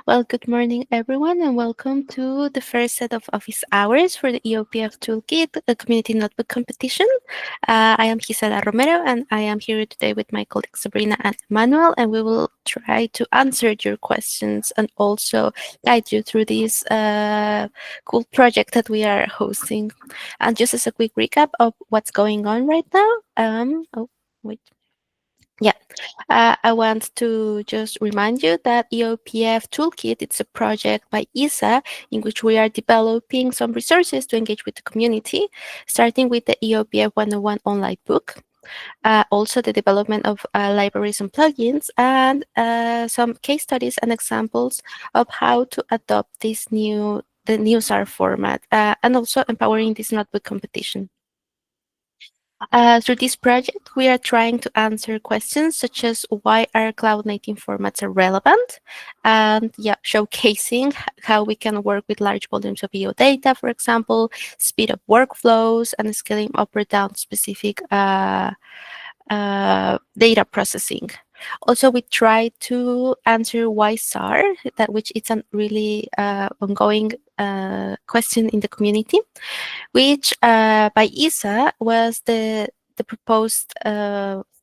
Well, good morning, everyone, and welcome to the first set of office hours for the EOPF Toolkit, a community notebook competition. I am Gisela Romero, and I am here today with my colleagues Sabrina and Manuel, and we will try to answer your questions and also guide you through this cool project that we are hosting. And just as a quick recap of what's going on right now, oh, wait. Yeah, I want to just remind you that EOPF Toolkit, it's a project by ESA in which we are developing some resources to engage with the community, starting with the EOPF 101 online book, also the development of libraries and plugins, and some case studies and examples of how to adopt the new SAR format, and also empowering this notebook competition. Through this project, we are trying to answer questions such as why are cloud native formats are relevant, and showcasing how we can work with large volumes of EO data, for example, speed up workflows and scaling up or down specific data processing. Also, we try to answer why SAR, that which is a really ongoing question in the community, which by ESA was the proposed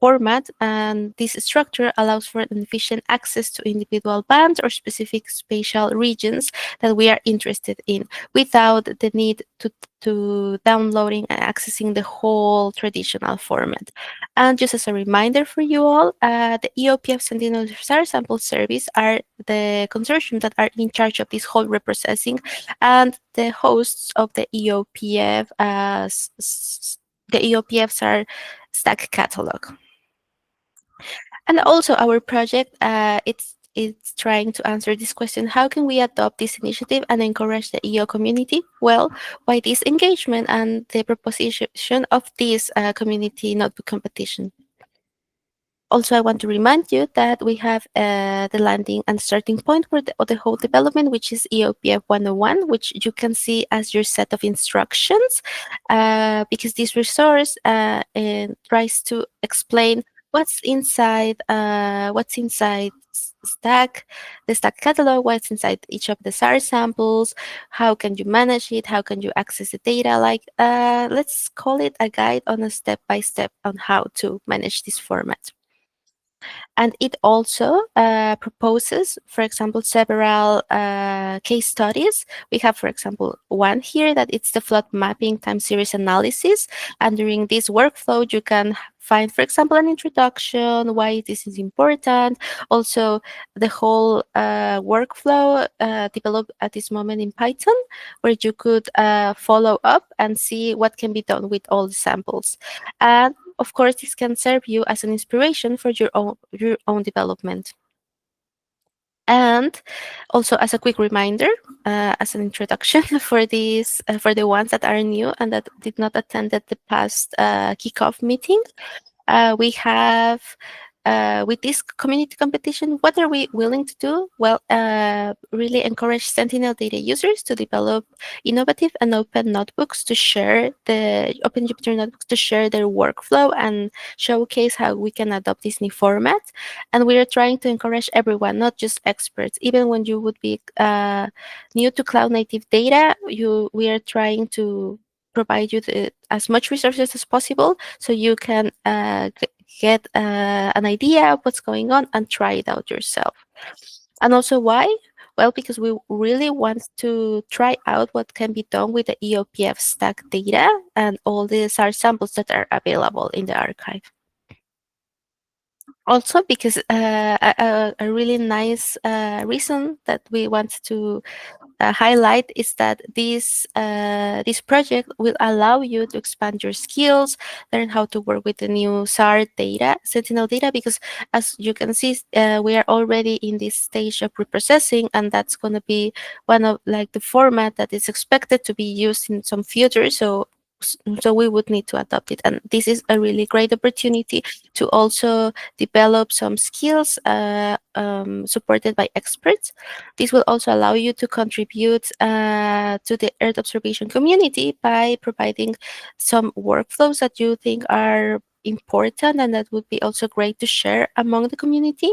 format, and this structure allows for an efficient access to individual bands or specific spatial regions that we are interested in without the need to downloading and accessing the whole traditional format. And just as a reminder for you all, the EOPF Sentinel Zarr Sample Service are the consortium that are in charge of this whole reprocessing and the hosts of the EOPF the EOPFs are STAC catalog. And also our project, it's trying to answer this question: how can we adopt this initiative and encourage the EO community? Well, by this engagement and the proposition of this community notebook competition. Also, I want to remind you that we have the landing and starting point for the whole development, which is EOPF 101, which you can see as your set of instructions, because this resource tries to explain what's inside STAC, the STAC catalog, what's inside each of the SAR samples, how can you manage it, how can you access the data, like let's call it a guide on a step-by-step on how to manage this format. And it also proposes, for example, several case studies. We have, for example, one here that it's the flood mapping time series analysis. And during this workflow, you can find, for example, an introduction, why this is important. Also, the whole workflow developed at this moment in Python, where you could follow up and see what can be done with all the samples. And of course, this can serve you as an inspiration for your own development. And also, as a quick reminder, as an introduction for these, for the ones that are new and that did not attend the past kickoff meeting, we have with this community competition, what are we willing to do? Well, really encourage Sentinel data users to develop innovative and open notebooks to share open Jupyter notebooks to share their workflow and showcase how we can adopt this new format. And we are trying to encourage everyone, not just experts. Even when you would be new to cloud native data, we are trying to provide you as much resources as possible so you can get an idea of what's going on and try it out yourself. And also why? Well, because we really want to try out what can be done with the EOPF STAC data and all the SAR samples that are available in the archive. Also, because a really nice reason that we want to highlight is that this project will allow you to expand your skills, learn how to work with the new SAR data, Sentinel data, because as you can see, we are already in this stage of reprocessing, and that's going to be one of like the format that is expected to be used in some future. So we would need to adopt it, and this is a really great opportunity to also develop some skills supported by experts. This will also allow you to contribute to the Earth observation community by providing some workflows that you think are important and that would be also great to share among the community.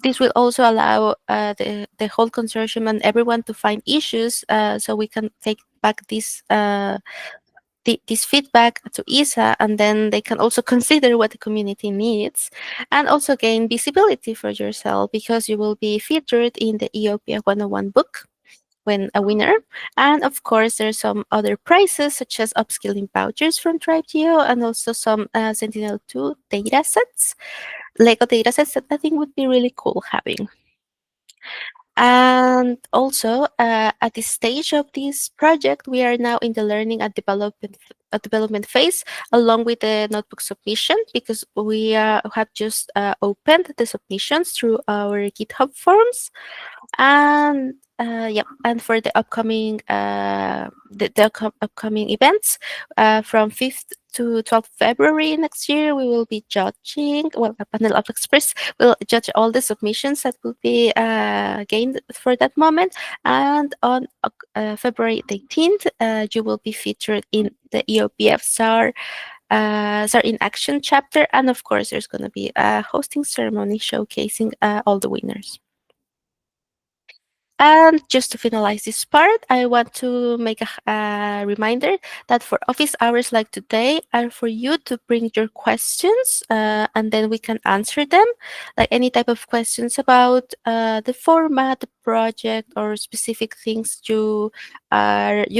This will also allow the whole consortium and everyone to find issues, so we can take back this feedback to ESA, and then they can also consider what the community needs, and also gain visibility for yourself, because you will be featured in the EOPF 101 book when a winner. And of course, there's some other prizes such as upskilling vouchers from thriveGEO, and also some Sentinel 2 data sets, Lego data sets that I think would be really cool having. And also, at this stage of this project, we are now in the learning and development phase, along with the notebook submission, because we have just opened the submissions through our GitHub forms. And yeah, and for the upcoming upcoming events, from 5th to 12th February next year, we will be judging. Well, a panel of experts will judge all the submissions that will be gained for that moment. And on February 18th, you will be featured in the EOPF Zarr in Action chapter, and of course, there's going to be a hosting ceremony showcasing all the winners. And just to finalize this part, I want to make a reminder that for office hours like today are for you to bring your questions, and then we can answer them, like any type of questions about the format, the project, or specific things you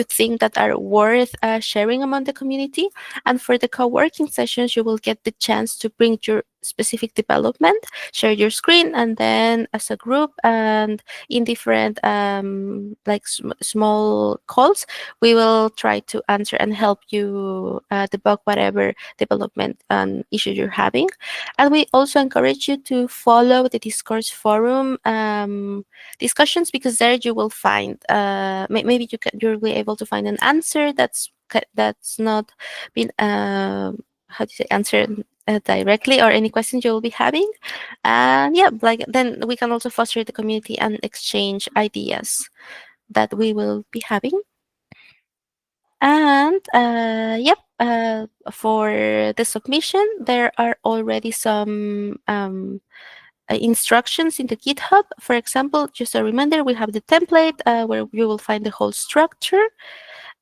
think that are worth sharing among the community. And for the co-working sessions, you will get the chance to bring your specific development, share your screen, and then as a group and in different small calls, we will try to answer and help you debug whatever development issue you're having. And we also encourage you to follow the discourse forum discussions, because there you will find maybe you'll be able to find an answer that's not been how do you say, answered directly, or any questions you will be having. And yeah, like then we can also foster the community and exchange ideas that we will be having. And yep, for the submission, there are already some instructions in the GitHub. For example, just a reminder, we have the template where you will find the whole structure.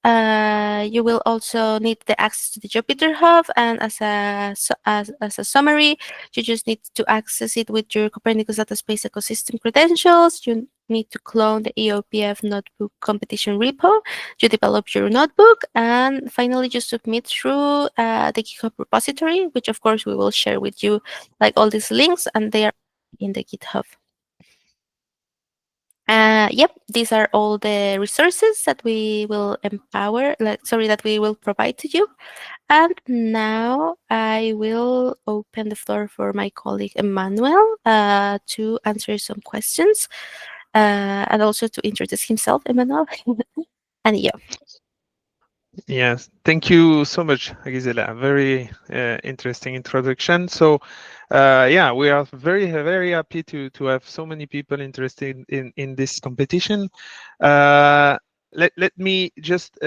You will also need the access to the Jupyter Hub, and as a summary, you just need to access it with your Copernicus Data Space Ecosystem credentials. You need to clone the EOPF Notebook competition repo. You develop your notebook, and finally, you submit through the GitHub repository, which of course we will share with you, like all these links, and they are in the GitHub. Yep, these are all the resources that we will that we will provide to you. And now I will open the floor for my colleague Emmanuel to answer some questions, and also to introduce himself, Emmanuel. And yeah. Yes, thank you so much, Gisela. Very interesting introduction. So, yeah, we are very, very happy to have so many people interested in this competition. Let me just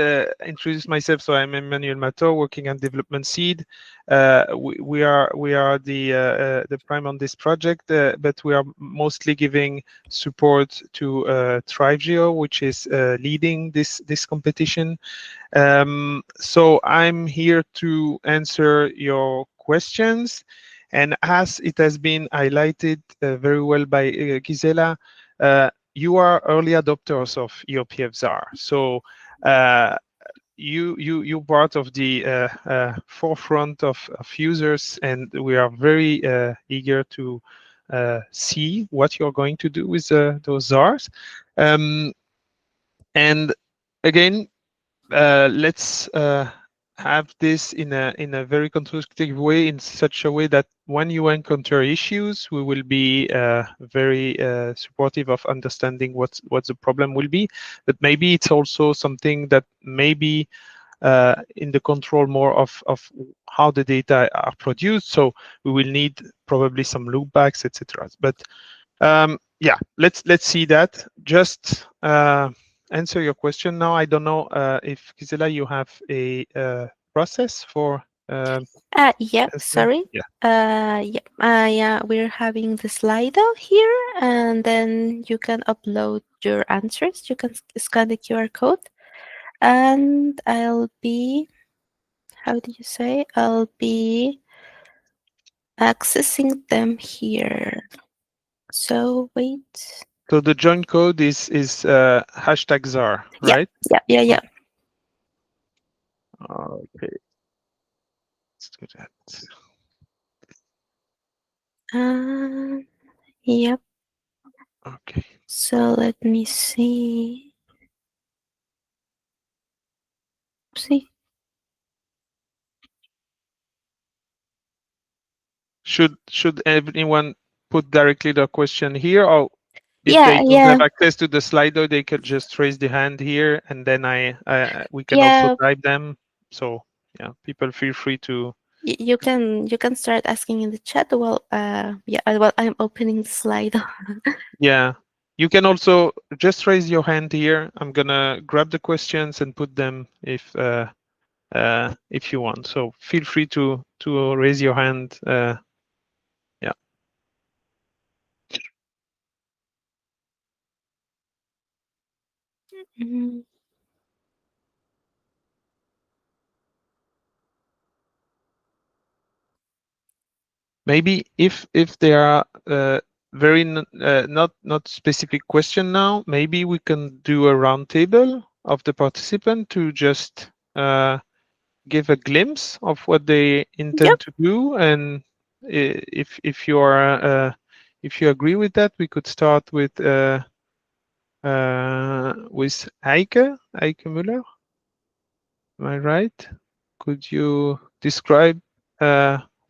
introduce myself. So I'm Emmanuel Mato, working on Development Seed. We are the prime on this project, but we are mostly giving support to thriveGEO, which is leading this competition. So I'm here to answer your questions. And as it has been highlighted very well by Gisela, you are early adopters of EOPF Zarr. So you're part of the forefront of users, and we are very eager to see what you're going to do with those Zarrs. And again, let's have this in a very constructive way, in such a way that when you encounter issues, we will be very supportive of understanding what the problem will be. But maybe it's also something that maybe in the control more of how the data are produced. So we will need probably some loopbacks, etc. But yeah, let's see that. Just answer your question now. I don't know if Gisela, you have a process for Yeah, as the, sorry. yeah. Yeah, we're having the Slido here, and then you can upload your answers. You can scan the QR code, and I'll be, how do you say? I'll be accessing them here. So wait. So the join code is hashtag Zarr, Yeah, right? yeah. Okay, let's do that. Uh, yep. Okay. So let me see. See. Should everyone put directly the question here, or if Yeah, they don't yeah, have access to the Slido, they could just raise the hand here, and then we can also yeah. type them. So yeah, people feel free to. You can start asking in the chat. Well, yeah. Well, I'm opening the slide. Yeah, you can also just raise your hand here. I'm gonna grab the questions and put them if you want. So feel free to raise your hand. Yeah. Mm, Maybe if there are very not specific question now, maybe we can do a roundtable of the participant to just give a glimpse of what they yep. intend to do, and if you agree with that, we could start with Eike Müller. Am I right? Could you describe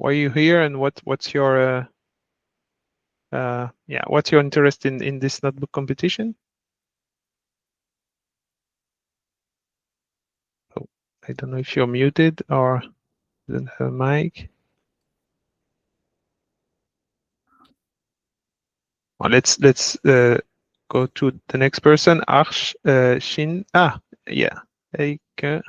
why you're here and what's your yeah, what's your interest in this notebook competition? Oh, I don't know if you're muted or don't have a mic. Well, let's go to the next person. Arsh Shin. Yeah. Eike.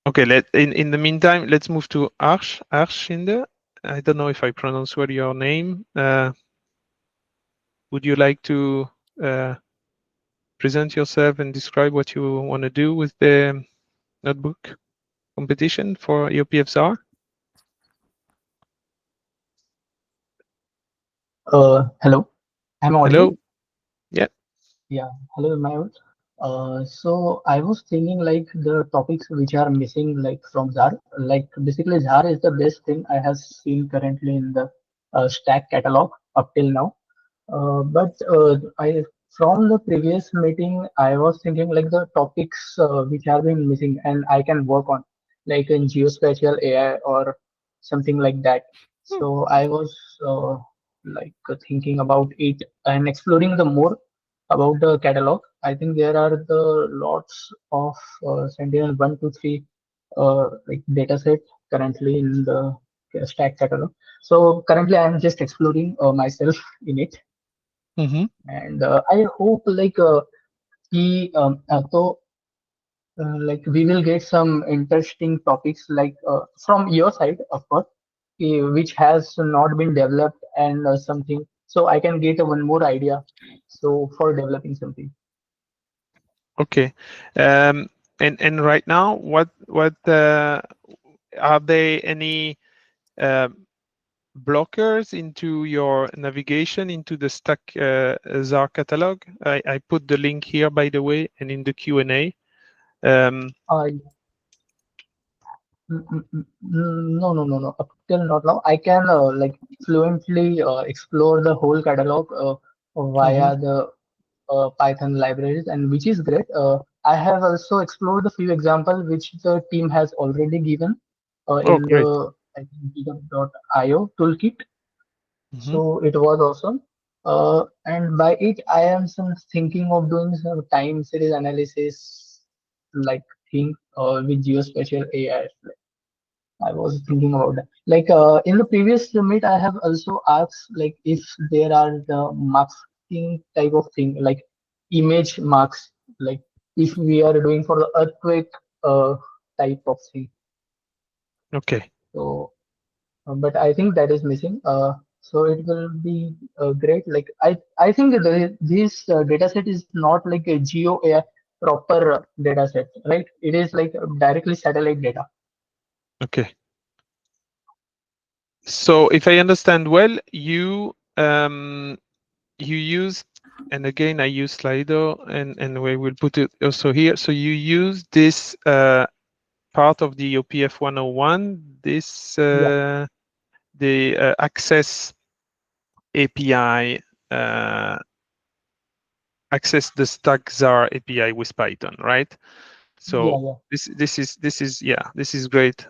Okay. In the meantime, let's move to Arsh Shinde. I don't know if I pronounce well your name. Would you like to present yourself and describe what you want to do with the notebook competition for EOPF Zarr? Hello, I'm audible. Hello. Yeah. Yeah, hello, am I audible? So I was thinking like the topics which are missing like from ZAR, like basically ZAR is the best thing I have seen currently in the stack catalog up till now. But I from the previous meeting, I was thinking like the topics which have been missing and I can work on, like in geospatial AI or something like that. So I was thinking about it and exploring the more about the catalog. I think there are the lots of Sentinel 1, 2, 3 like data set currently in the stack catalog. So currently I'm just exploring myself in it, Mm-hmm. and I hope he so like we will get some interesting topics from your side, of course, which has not been developed and something, so I can get one more idea. So for developing something. Okay. And right now, what are there any uh, blockers into your navigation into the STAC Zarr catalog? I put the link here, by the way, and in the Q&A. Uh, no. Up till not now, I can fluently explore the whole catalog Mhm. via the Python libraries, and which is great. I have also explored the few examples which the team has already given Oh, in great. the I think, GitHub.io toolkit. Mhm. So it was awesome. And by it, I am some thinking of doing some time series analysis like thing with geospatial AI. I was thinking about that. In the previous meet, I have also asked like if there are the marking type of thing like image marks, like if we are doing for the earthquake type of thing. Okay. So, but I think that is missing. So it will be great. Like I think this data set is not like a geo AI proper data set, right? It is like directly satellite data. Okay. So if I understand well, you used, and again I use Slido, and we will put it also here. So you use this part of the EOPF 101, this the access API, access the STAC Zarr API with Python, right? So Yeah. this is great.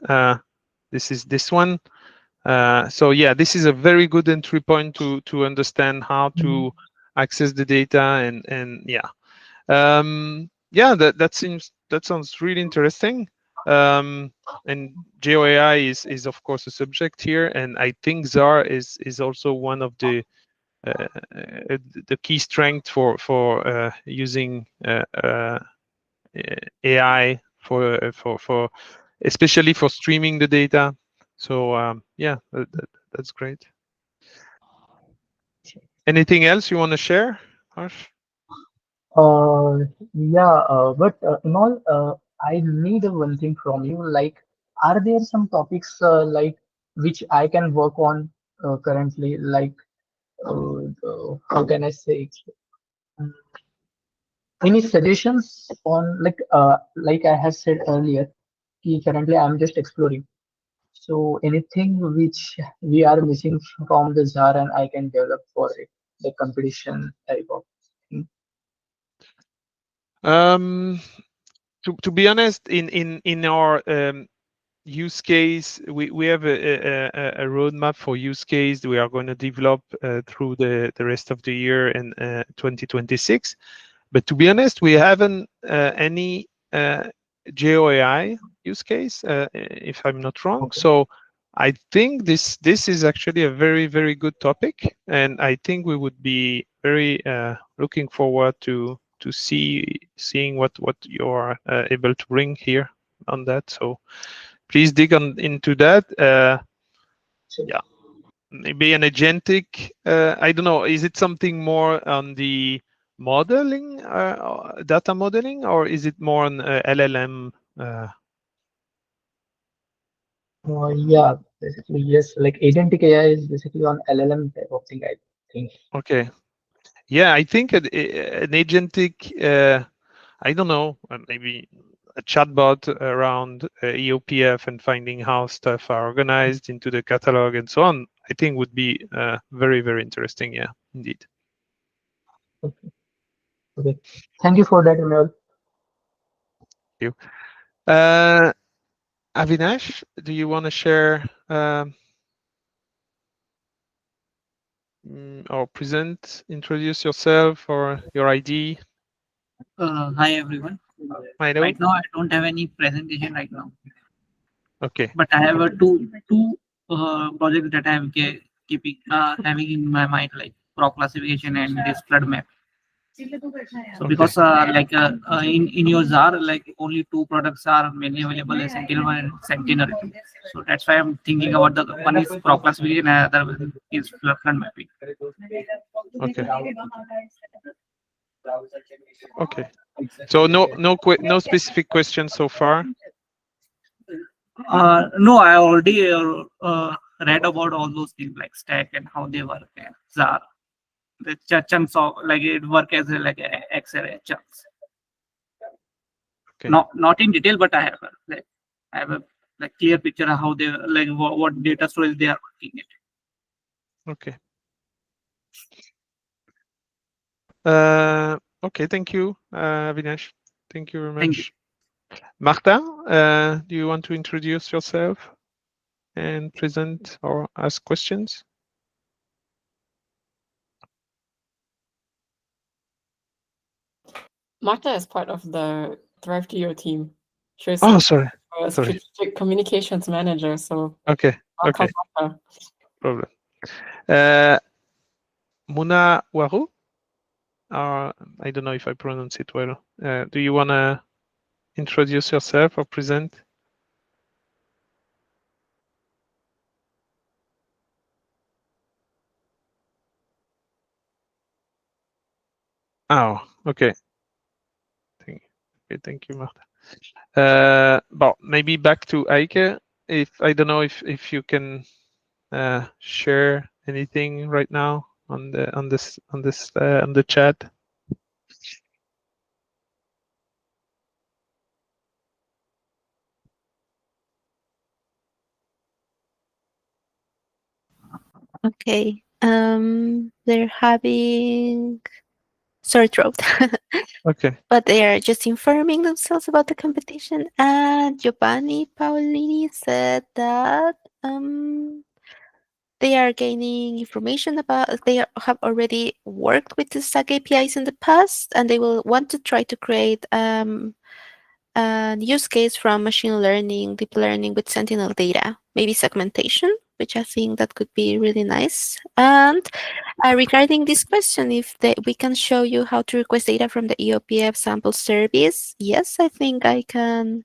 This is this one. So yeah, this is a very good entry point to understand how to access the data, and yeah, yeah, that sounds really interesting. And GeoAI is of course a subject here, and I think Zarr is also one of the key strength for using AI for especially for streaming the data. So yeah, that's great. Anything else you want to share, Harsh? Yeah, but Inol, I need one thing from you. Like, are there some topics like which I can work on currently? Like, how can I say? Mm, Any suggestions on like I have said earlier, currently I'm just exploring. So anything which we are missing from the Zarr and I can develop for it, the competition type of thing. Um, to be honest, in our use case, we have a roadmap for use case we are going to develop through the rest of the year in 2026. But to be honest, we haven't any GeoAI use case, if I'm not wrong. Okay. So I think this is actually a very good topic, and I think we would be very looking forward to seeing what you're able to bring here on that. So please dig into that. So, Yeah, maybe an agentic. I don't know. Is it something more on the modeling, data modeling, or is it more on LLM? yeah, basically, yes, like agentic AI is basically on LLM type of thing, I think. Okay. Yeah, I think an agentic. I don't know. Maybe a chatbot around EOPF and finding how stuff are organized into the catalog and so on. I think would be very interesting. Yeah, indeed. Okay. Okay. Thank you for that, Emil. Thank you. Avinash, do you want to share or present, introduce yourself or your ID? Hi everyone. Hello. Right now I don't have any presentation right now, Okay. but I have a two projects that I am keeping having in my mind, like crop classification and this flood map. So Okay. because in your Zarr, like only two products are mainly available, as Sentinel and Sentinel. So that's why I'm thinking about the one is crop classification and other one is flood mapping. Okay. Okay. So no specific questions so far. No, I already read about all those things like STAC and how they work and Zarr. The chunks of like it work as like a XRA chunks. Okay. Not in detail, but I have a like clear picture of how they like what data storage they are working at. Okay. Okay. Thank you, Avinash. Thank you very much. Thank you. Marta, do you want to introduce yourself and present or ask questions? Marta is part of the thriveGEO team. She's Sorry. a Sorry. strategic communications manager. So Okay. welcome, Okay. Marta. Problem. Muna Waru. I don't know if I pronounce it well. Do you want to introduce yourself or present? Oh, okay. Thank you, Marta. Well, maybe back to Eike. If I don't know if you can share anything right now on the chat. Okay. They're having sore throat. Okay. But they are just informing themselves about the competition. And Giovanni Paolini said that they are gaining information about, have already worked with the STAC APIs in the past, and they will want to try to create a use case from machine learning, deep learning with Sentinel data, maybe segmentation, which I think that could be really nice. And regarding this question, if we can show you how to request data from the EOPF sample service, yes, I think I can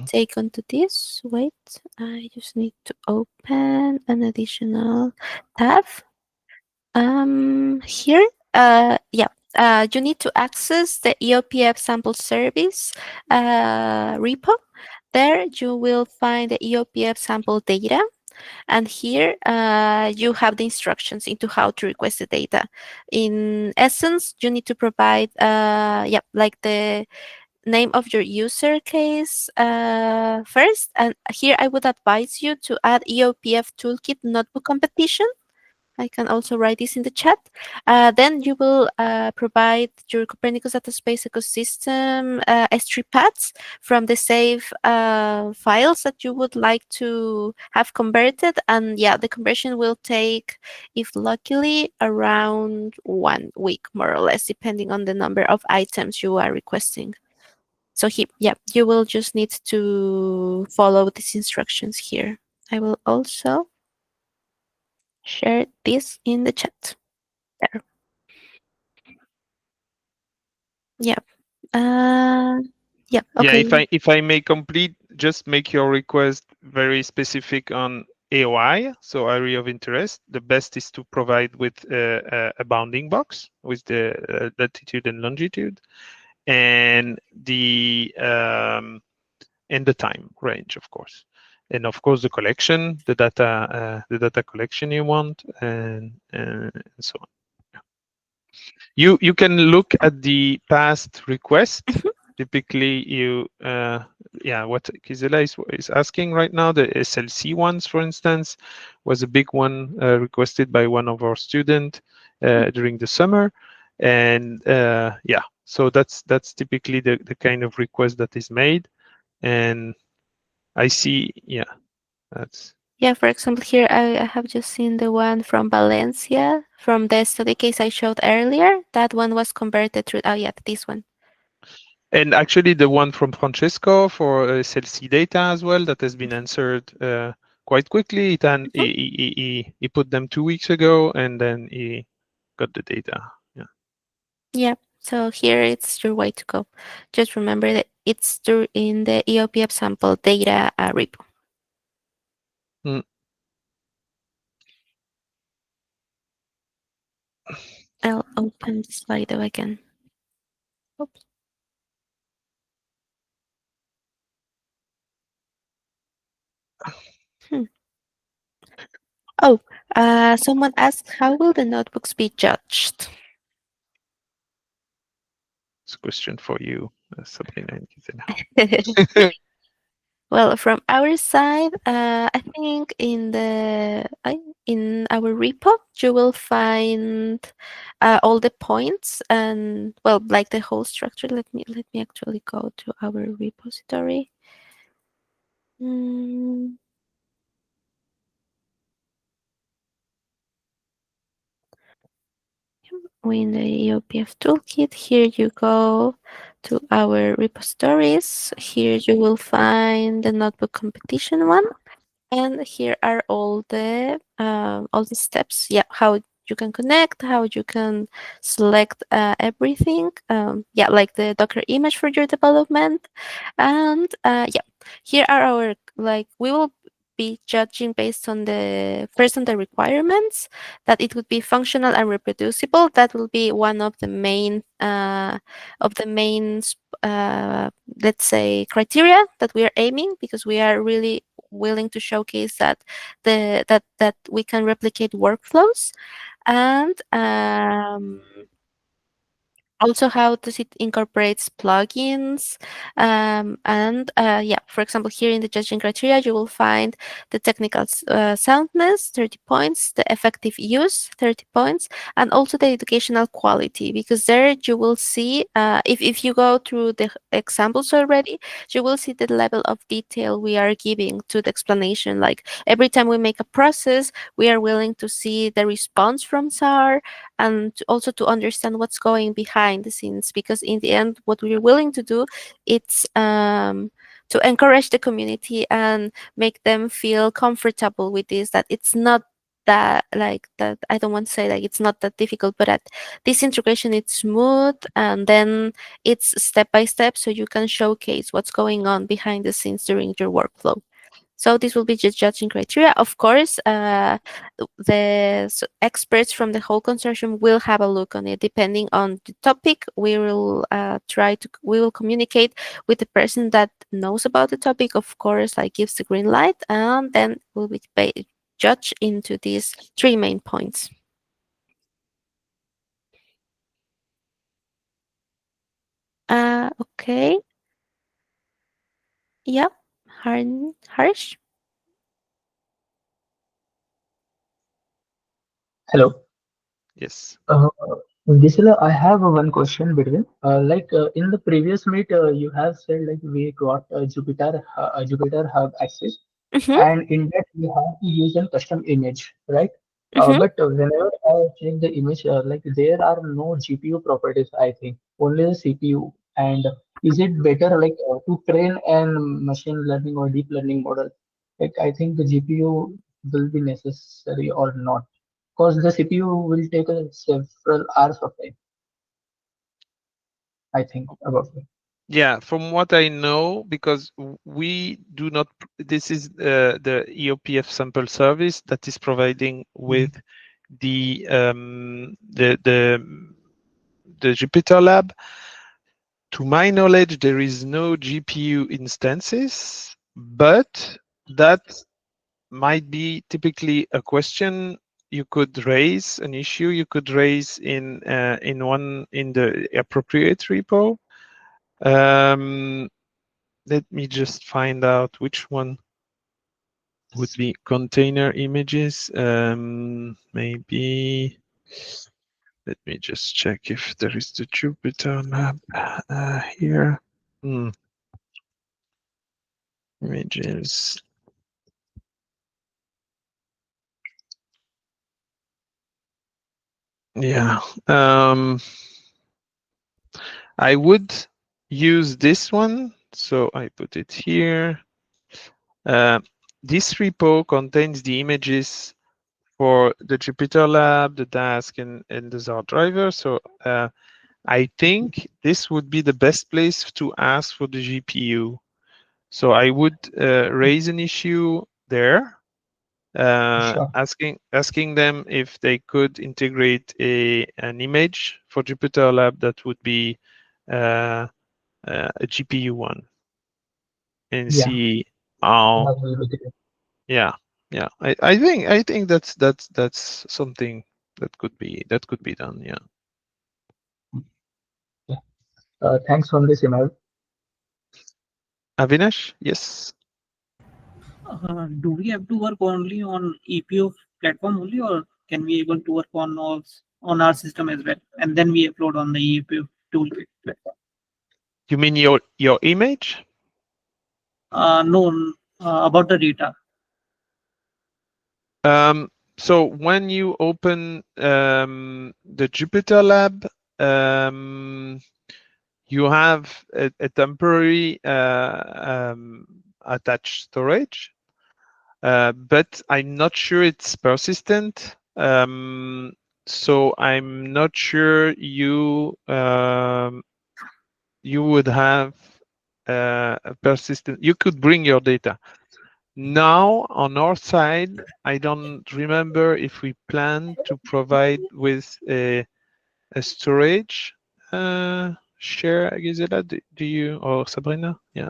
take onto this. Wait, I just need to open an additional tab. Here, you need to access the EOPF sample service repo. There you will find the EOPF sample data. And here you have the instructions into how to request the data. In essence, you need to provide like the name of your user case first. And here I would advise you to add EOPF Toolkit notebook competition. I can also write this in the chat. Then you will provide your Copernicus data space ecosystem S3 paths from the save files that you would like to have converted. And yeah, the conversion will take, if luckily, around 1 week, more or less, depending on the number of items you are requesting. So you will just need to follow these instructions here. I will also share this in the chat. There. Yeah. Yeah. Okay. Yeah. If I may complete, just make your request very specific on AOI, so area of interest. The best is to provide with a bounding box with the latitude and longitude, and the time range, of course, and of course the collection, the data collection you want, and so on. You can look at the past request. Typically, what Gisela is asking right now, the SLC ones, for instance, was a big one requested by one of our students during the summer, and so that's typically the kind of request that is made, and I see, that's. Yeah, for example, here I have just seen the one from Valencia, from the study case I showed earlier. That one was converted through, this one. And actually, the one from Francesco for SLC data as well, that has been answered quite quickly. He put them 2 weeks ago, and then he got the data. Yeah. So here it's your way to go. Just remember that it's in the EOPF sample data repo. I'll open the Slido again. Oops. Oh, someone asked, how will the notebooks be judged? It's a question for you, Sabrina and Gisela. Well, from our side, I think in our repo you will find all the points and like the whole structure. Let me actually go to our repository. In the EOPF Toolkit, here you go to our repositories. Here you will find the notebook competition one. And here are all the steps. Yeah, how you can connect, how you can select everything. Yeah, like the Docker image for your development. And yeah, here are our, like, we will be judging based on the first on the requirements, that it would be functional and reproducible. That will be one of the main let's say criteria that we are aiming, because we are really willing to showcase that that we can replicate workflows. And also, how does it incorporates plugins? And yeah, for example, here in the judging criteria, you will find the technical soundness, 30 points, the effective use, 30 points, and also the educational quality, because there you will see, if you go through the examples already, you will see the level of detail we are giving to the explanation. Like every time we make a process, we are willing to see the response from Zarr, and also to understand what's going behind the scenes, because in the end what we're willing to do, it's to encourage the community and make them feel comfortable with this, that it's not that, like, that I don't want to say like it's not that difficult, but that this integration is smooth, and then it's step by step, so you can showcase what's going on behind the scenes during your workflow. So this will be just judging criteria. Of course, the experts from the whole consortium will have a look on it. Depending on the topic, we will we will communicate with the person that knows about the topic, of course, like gives the green light, and then we'll be judged into these 3 main points. Okay. Yep. Harsh? Hello. Yes. Gisela, I have one question between. In the previous meet, you have said like we got Jupyter Hub access, Mm-hmm. and in that we have to use a custom image, right? Mm-hmm. But whenever I check the image, like there are no GPU properties, I think only the CPU. And is it better to train an machine learning or deep learning model? Like I think the GPU will be necessary or not, because the CPU will take several hours of time. I think about it. Yeah, from what I know, because we do not, this is the EOPF sample service that is providing with the Jupyter lab. To my knowledge, there is no GPU instances, but that might be typically a question you could raise, an issue you could raise in the appropriate repo. Let me just find out which one would be container images. Maybe, let me just check if there is the Jupyter lab here. Images. Yeah. I would use this one. So I put it here. This repo contains the images for the Jupyter lab, the task, and the Zarr driver. So I think this would be the best place to ask for the GPU. So I would raise an issue there, Sure. asking them if they could integrate an image for Jupyter lab that would be a GPU one, and Yeah, see how. that will be great. Yeah, yeah. I think that's something that could be done. Yeah. Yeah. Thanks for this email. Avinash, yes. Do we have to work only on EPF platform only, or can we able to work on our system as well, and then we upload on the EOPF Toolkit platform? You mean your image? No, about the data. So when you open the Jupyter lab, you have a temporary attached storage, but I'm not sure it's persistent. So I'm not sure you would have a persistent. You could bring your data. Now on our side, I don't remember if we plan to provide with a storage share, Gisela. Do you or Sabrina? Yeah.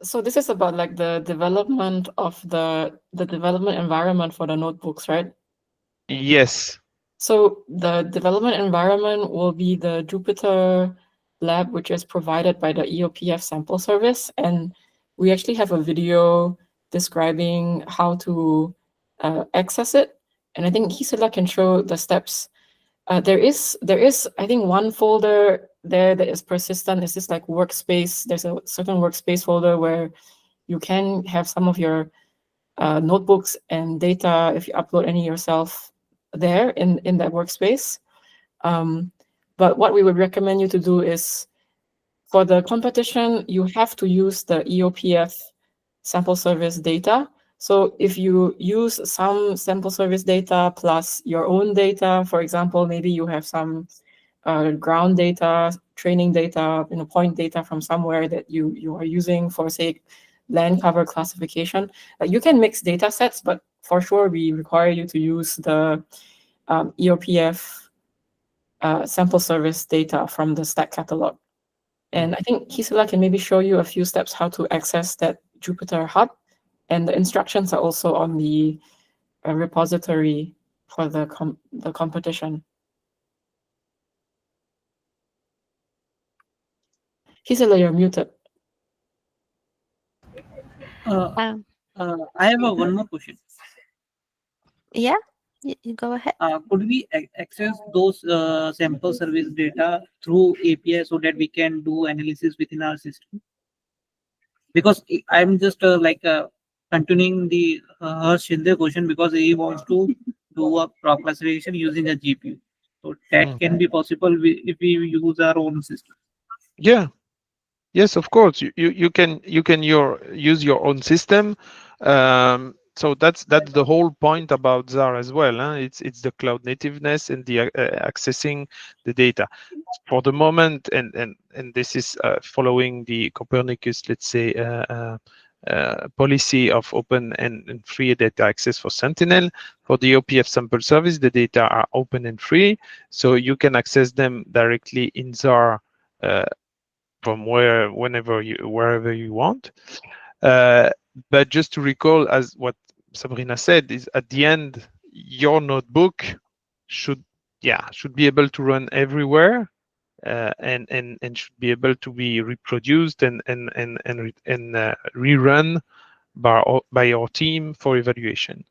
So this is about like the development of the development environment for the notebooks, right? Yes. So the development environment will be the Jupyter lab, which is provided by the EOPF Sample Service. And we actually have a video describing how to access it. And I think Gisela can show the steps. There is, I think, one folder there that is persistent. It's just like workspace. There's a certain workspace folder where you can have some of your notebooks and data if you upload any yourself there in that workspace. But what we would recommend you to do is, for the competition, you have to use the EOPF sample service data. So if you use some sample service data plus your own data, for example, maybe you have some ground data, training data, point data from somewhere that you are using for, say, land cover classification. You can mix data sets, but for sure we require you to use the EOPF sample service data from the STAC catalog. And I think Gisela can maybe show you a few steps how to access that Jupyter Hub. And the instructions are also on the repository for the competition. Gisela, you're muted. I have one more question. Yeah, you go ahead. Could we access those sample service data through API so that we can do analysis within our system? Because I'm just continuing the Harsh Shinde question, because he wants to do a proc classification using a GPU. So that can be possible if we use our own system. Yeah. Yes, of course. You can use your own system. So that's the whole point about Zarr as well. Huh? It's the cloud nativeness and the accessing the data. For the moment, and this is following the Copernicus, let's say, policy of open and free data access for Sentinel. For the EOPF sample service, the data are open and free, so you can access them directly in Zarr from wherever you want. But just to recall, as what Sabrina said, is at the end, your notebook should be able to run everywhere, and should be able to be reproduced and rerun by your team for evaluation.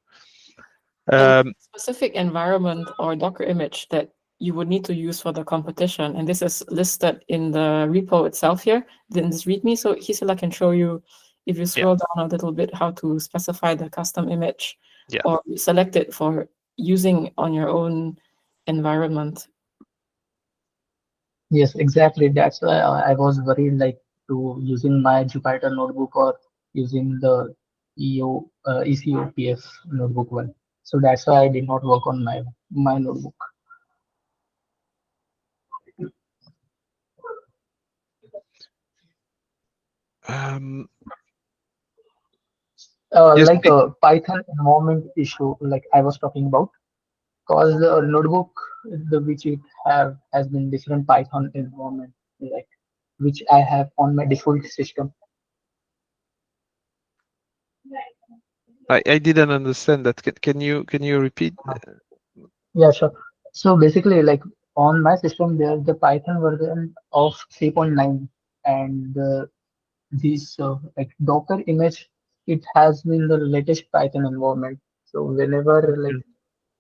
Specific environment or Docker image that you would need to use for the competition, and this is listed in the repo itself here, in this README. So Gisela can show you, if you scroll down a little bit, how to specify the custom image or select it for using on your own environment. Yes, exactly. That's why I was worried, like, to using my Jupyter notebook or using the ECOPF notebook one. So that's why I did not work on my notebook. Yes, Like a Python environment issue, like I was talking about, because the notebook which it have has been different Python environment, like which I have on my default system. I didn't understand that. Can you repeat? Yeah, sure. So basically, like on my system, there's the Python version of 3.9, and this like Docker image, it has been the latest Python environment. So whenever, like,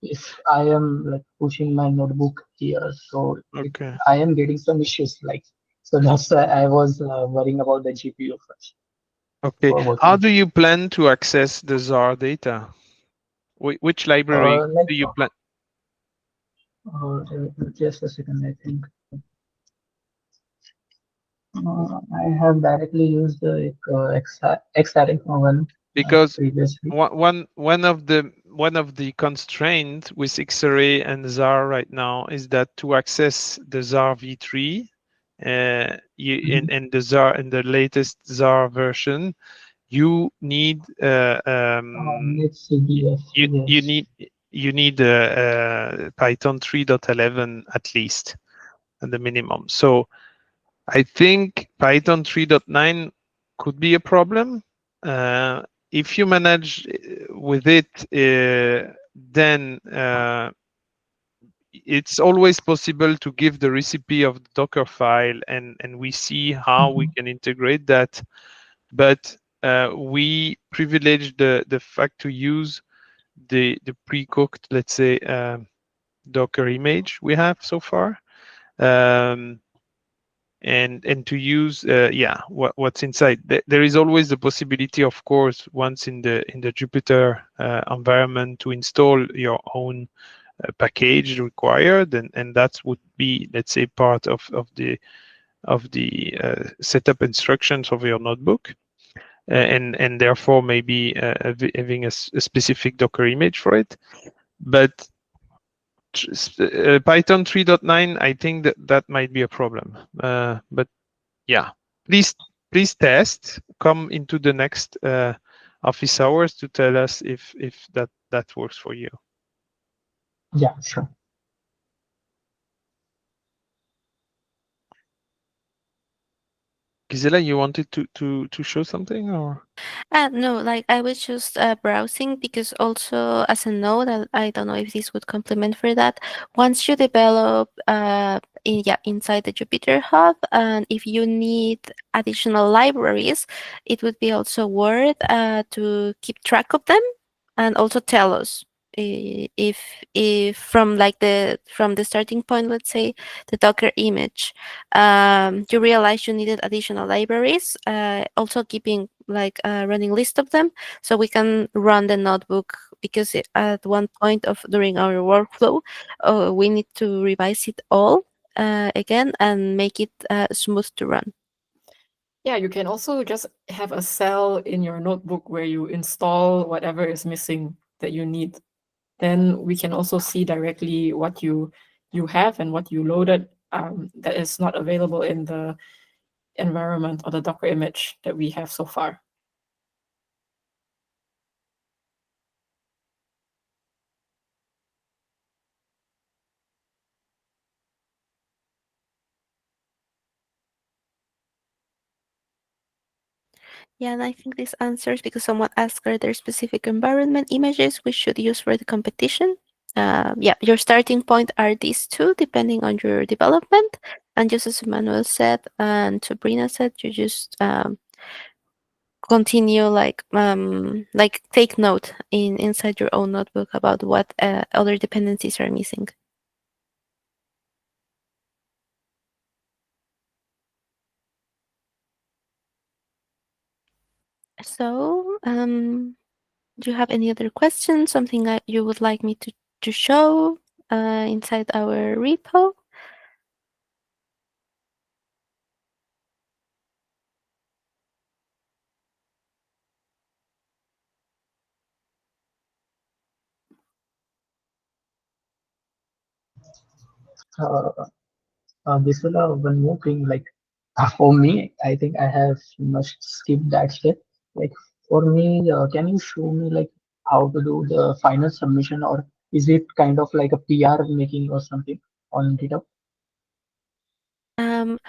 if I am like pushing my notebook here, so Okay. I am getting some issues. Like, so that's why I was worrying about the GPU first. Okay. How do you plan to access the Zarr data? Which library Like, do you plan? just a second, I think. I have directly used the Xarray one Because previously. one of the one of the constraints with Xarray and Zarr right now is that to access the Zarr v3 and the Zarr and the latest Zarr version, you need Let's CDF. Yes. you need Python 3.11 at least, at the minimum. So I think Python 3.9 could be a problem. If you manage with it, then it's always possible to give the recipe of the Docker file, and we see how we can integrate that. But we privilege the fact to use the pre-cooked, let's say, Docker image we have so far. And to use what's inside. There is always the possibility, of course, once in the Jupyter environment, to install your own package required, and that would be, let's say, part of the setup instructions of your notebook, and therefore maybe having a specific Docker image for it. But Python 3.9, I think that might be a problem. But yeah, please test. Come into the next office hours to tell us if that works for you. Yeah, sure. Gisela, you wanted to show something, or? No, like I was just browsing, because also as a note, I don't know if this would complement for that. Once you develop inside the Jupyter Hub, and if you need additional libraries, it would be also worth to keep track of them, and also tell us if from the starting point, let's say the Docker image, you realize you needed additional libraries, also keeping like a running list of them, so we can run the notebook, because at one point during our workflow, we need to revise it all again and make it smooth to run. Yeah, you can also just have a cell in your notebook where you install whatever is missing that you need. Then we can also see directly what you have and what you loaded that is not available in the environment or the Docker image that we have so far. Yeah, and I think this answers, because someone asked, are there specific environment images we should use for the competition? Yeah, your starting point are these two, depending on your development. And just as Emmanuel said, and Sabrina said, you just continue like take note inside your own notebook about what other dependencies are missing. So, do you have any other questions? Something that you would like me to show inside our repo? This will one more thing, like for me, I think I have must skip that step. Like for me, can you show me like how to do the final submission, or is it kind of like a PR making or something on GitHub?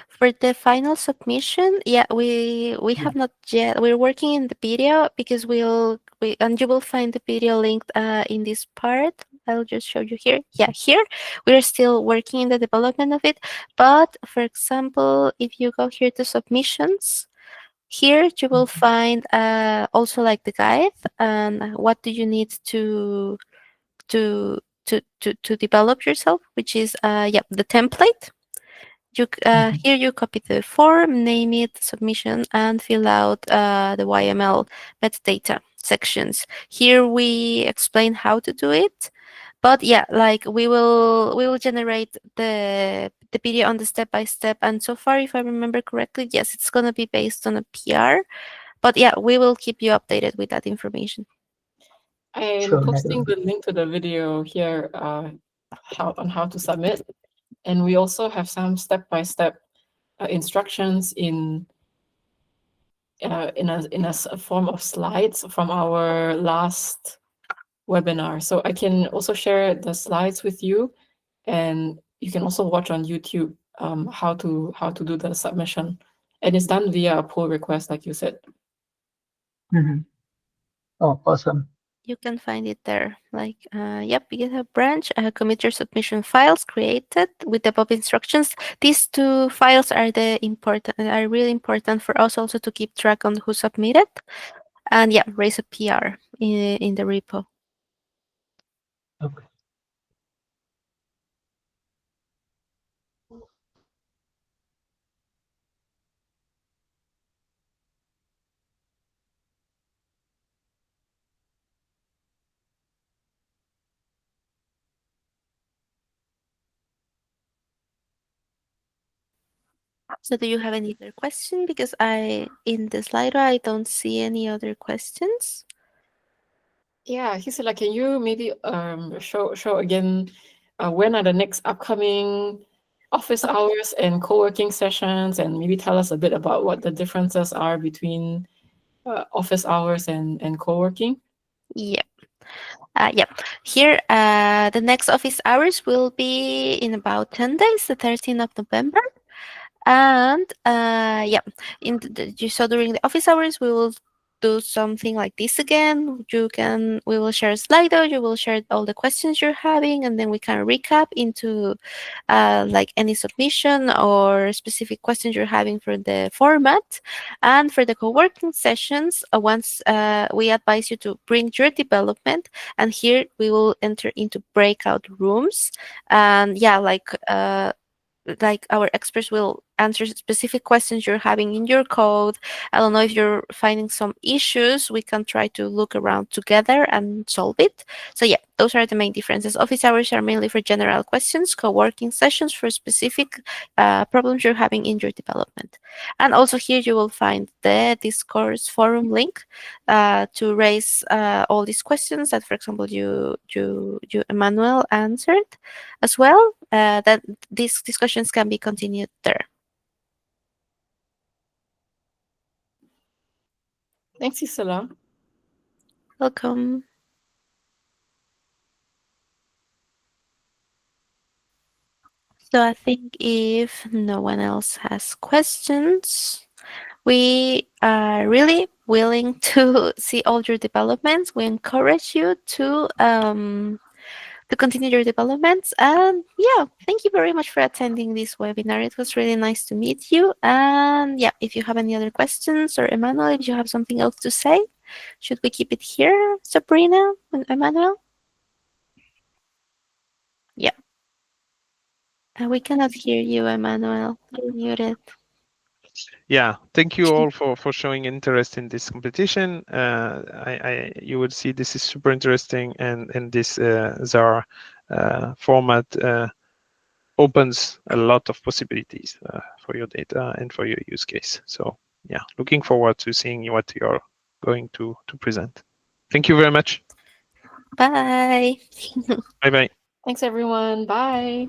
For the final submission, yeah, we have not yet. We're working in the video, because and you will find the video linked in this part. I'll just show you here. Yeah, here we're still working in the development of it. But for example, if you go here to submissions, here you will find also like the guide and what do you need to develop yourself, which is the template. Here you copy the form, name it, submission, and fill out the YML metadata sections. Here we explain how to do it, but yeah, like we will generate the video on the step by step. And so far, if I remember correctly, yes, it's gonna be based on a PR. But yeah, we will keep you updated with that information. I'm Sure, that posting would be. the link to the video here on how to submit. And we also have some step-by-step instructions in a form of slides from our last webinar. So I can also share the slides with you, and you can also watch on YouTube how to do the submission. And it's done via a pull request, like you said. Oh, awesome. You can find it there. Like, yep, GitHub branch, commit your submission files created with the above instructions. These two files are really important for us also to keep track on who submitted. And yeah, raise a PR in the repo. Okay. So do you have any other question? Because in the Slido, I don't see any other questions. Yeah, Gisela, can you maybe show again when are the next upcoming office hours and co-working sessions, and maybe tell us a bit about what the differences are between office hours and co-working? Yep. Yep. Here, the next office hours will be in about 10 days, the 13th of November. And yeah, so during the office hours, we will do something like this again. We will share a Slido, you will share all the questions you're having, and then we can recap into like any submission or specific questions you're having for the format. And for the co-working sessions, once we advise you to bring your development, and here we will enter into breakout rooms. And yeah, like our experts will answer specific questions you're having in your code. I don't know if you're finding some issues, we can try to look around together and solve it. So yeah, those are the main differences. Office hours are mainly for general questions, co-working sessions for specific problems you're having in your development. And also here you will find the Discourse forum link to raise all these questions that, for example, you Emmanuel answered as well. That these discussions can be continued there. Thanks, Gisela. Welcome. So I think if no one else has questions, we are really willing to see all your developments. We encourage you to continue your developments. And yeah, thank you very much for attending this webinar. It was really nice to meet you. And yeah, if you have any other questions, or Emmanuel, if you have something else to say, should we keep it here, Sabrina and Emmanuel? Yeah. We cannot hear you, Emmanuel. You're muted. Yeah, thank you all for showing interest in this competition. You will see this is super interesting, and this Zarr format opens a lot of possibilities for your data and for your use case. So yeah, looking forward to seeing what you're going to present. Thank you very much. Bye. Bye bye. Thanks, everyone. Bye.